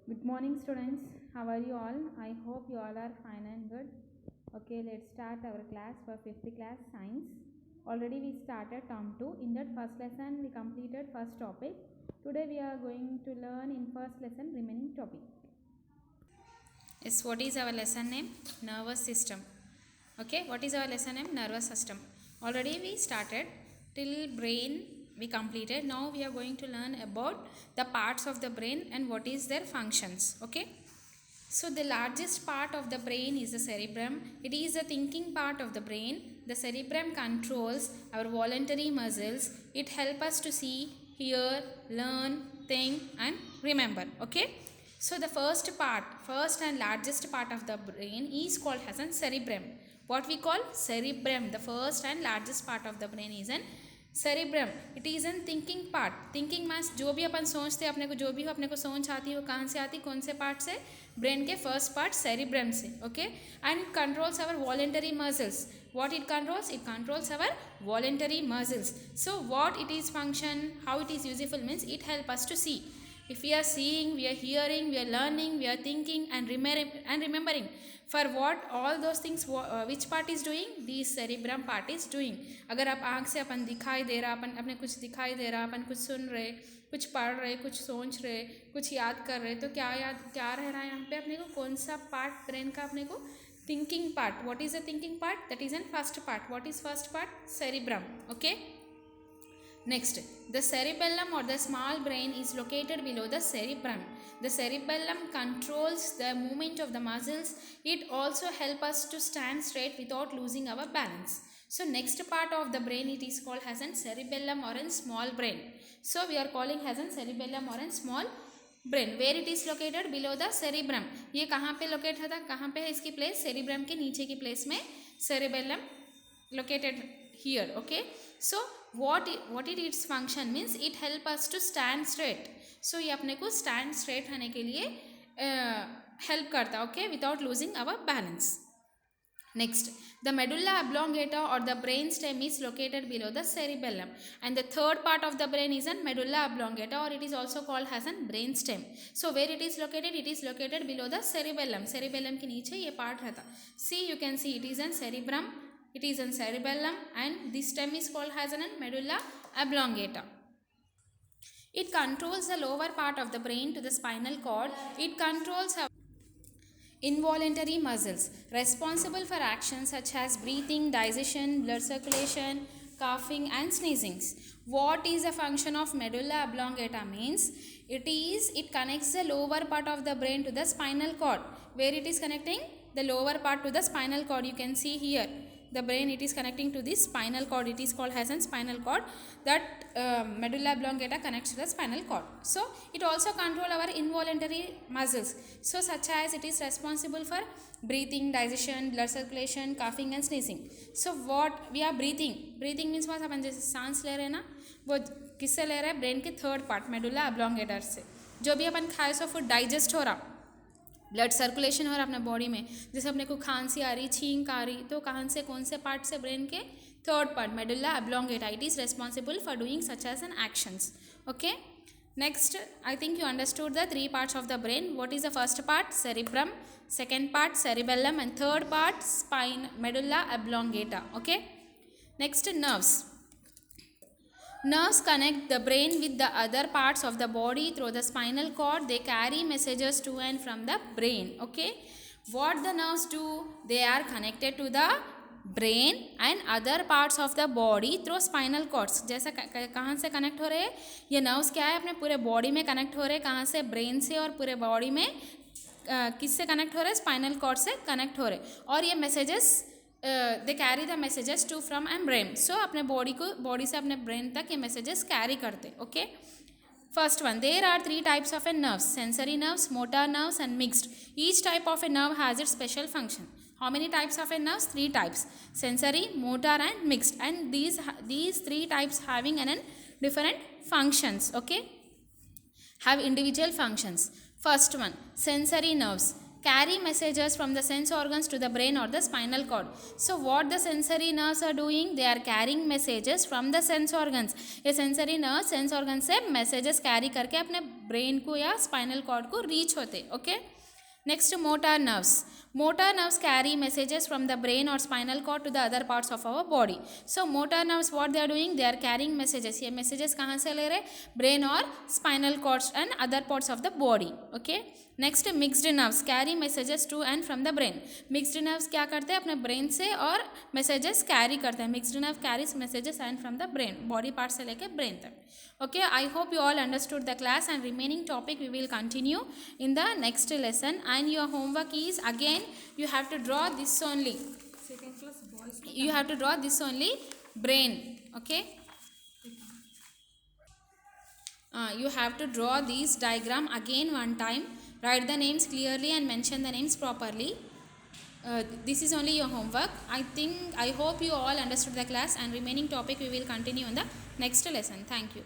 Good morning, students. How are you all? I hope you all are fine and good. Okay, let's start our class for 5th class science. Already we started term 2. In that first lesson we completed first topic. Today we are going to learn in first lesson remaining topic. Yes, what is our lesson name? Nervous system. Okay, what is our lesson name? Nervous system. Already we started till brain we completed. Now we are going to learn about the parts of the brain and what is their functions. Okay, so the largest part of the brain is the cerebrum. It is the thinking part of the brain. The cerebrum controls our voluntary muscles. It helps us to see, hear, learn, think and remember. Okay, so the first and largest part of the brain is called as an cerebrum. What we call cerebrum, the first and largest part of the brain is an cerebrum. It is an thinking part. Thinking means जो भी अपन सोचते अपने को जो भी हो अपने को सोच आती है वो कहाँ से आती, कौन से पार्ट से? ब्रेन के फर्स्ट पार्ट सेरिब्रम से. Okay, and it controls our voluntary muscles. what it controls? It controls our voluntary muscles. So what it is function, how it is useful means it help us to see. If we are seeing, we are hearing, we are learning, we are thinking and remembering. For what all those things which part is doing? The cerebrum part is doing. अगर आप आँख से अपन दिखाई दे रहा, अपन अपने कुछ दिखाई दे रहा, अपन कुछ सुन रहे, कुछ पढ़ रहे, कुछ सोच रहे, कुछ याद कर रहे, तो क्या रह रहा है यहाँ पे अपने को? कौन सा पार्ट ब्रेन का अपने को? Thinking part. What is the thinking part? That is in first part. What is first part? Cerebrum. Okay. Next, the cerebellum or the small brain is located below the cerebrum. The cerebellum controls the movement of the muscles. It also helps us to stand straight without losing our balance. So next part of the brain, it is called as a cerebellum or a small brain. So we are calling as a cerebellum or a small brain. Where it is located? Below the cerebrum. ये कहाँ पे locate था? कहाँ पे है इसकी place? Cerebrum के नीचे की प्लेस में cerebellum located here. Okay, so what it its function means it help us to stand straight. So ये अपने को स्टैंड स्ट्रेट होने के लिए हेल्प करता. Okay, without losing our balance. Next, the medulla oblongata or the brain stem is located below the cerebellum, and the third part of the brain is a medulla oblongata, or it is also called as a brain stem. So where it is located? It is located below the cerebellum. Cerebellum के नीचे ये part रहता. See, you can see it is a cerebrum, it is a cerebellum, and this stem is called as a medulla oblongata. It controls the lower part of the brain to the spinal cord. It controls involuntary muscles responsible for actions such as breathing, digestion, blood circulation, coughing and sneezing. What is the function of medulla oblongata means? It connects the lower part of the brain to the spinal cord. Where it is connecting? The lower part to the spinal cord. You can see here the brain, it is connecting to this spinal cord. It is called as a spinal cord. That medulla oblongata connects to the spinal cord. So it also controls our involuntary muscles, so such as it is responsible for breathing, digestion, blood circulation, coughing and sneezing. So what we are breathing means what? अपन जैसे सांस ले रहे हैं ना, वो किससे ले रहे हैं? ब्रेन के थर्ड पार्ट मेडुला ऑब्लोंगेटा से. जो भी अपन खाए सो फूड डाइजेस्ट हो रहा, ब्लड सर्कुलेशन हो रहा अपने बॉडी में. जैसे अपने को खांसी आ रही, छींक आ रही, तो कहाँ से, कौन से पार्ट से? ब्रेन के third part medulla oblongata. It is responsible for doing such as an actions. Okay, next, I think you understood the three parts of the brain. What is the first part? Cerebrum, second part cerebellum, and third part spine, medulla oblongata. Okay, next, nerves. Nerves connect the brain with the other parts of the body through the spinal cord. They carry messages to and from the brain. Okay, what the nerves do? They are connected to the brain and other parts of the body through spinal cords. जैसा कहाँ से connect हो रहे हैं ये nerves? क्या है? अपने पूरे बॉडी में कनेक्ट हो रहे हैं. कहाँ से? ब्रेन से. और पूरे बॉडी में किससे कनेक्ट हो रहे हैं? स्पाइनल कॉर्ड से कनेक्ट हो रहे. और ये messages they carry the messages to from and brain. So अपने बॉडी से अपने ब्रेन तक ये मैसेजेस कैरी करते. Okay, first one, there are three types of a nerves: sensory nerves, motor nerves and mixed. Each type of a nerve has its special function. How many types of a nerves? Three types: sensory, motor and mixed. And these three types having an different functions. Okay, have individual functions. First one, sensory nerves. carry messages from the sense organs to the brain or the spinal cord. So what the sensory nerves are doing? They are carrying messages from the sense organs. ये sensory nerves sense organs से messages carry करके अपने brain को या spinal cord को reach होते. Okay. Next, motor nerves. Motor nerves carry messages from the brain or spinal cord to the other parts of our body. So motor nerves, what they are doing? They are carrying messages. ये messages कहाँ से ले रहे? Brain or spinal cords and other parts of the body. Okay. Next mixed nerves carry messages to and from the brain. Mixed nerves क्या करते हैं? अपने brain से और मैसेजेस कैरी करते हैं. Mixed nerve carries messages and from the brain, body part से लेके ब्रेन तक. Okay, I hope you all understood the class, and remaining topic we will continue in the next lesson. And your homework is, again you have to draw this only. Second class boys. You have to draw this only, brain. Okay. You have to draw this diagram again one time. Write the names clearly and mention the names properly. This is only your homework. I hope you all understood the class, and remaining topic we will continue in the next lesson. Thank you.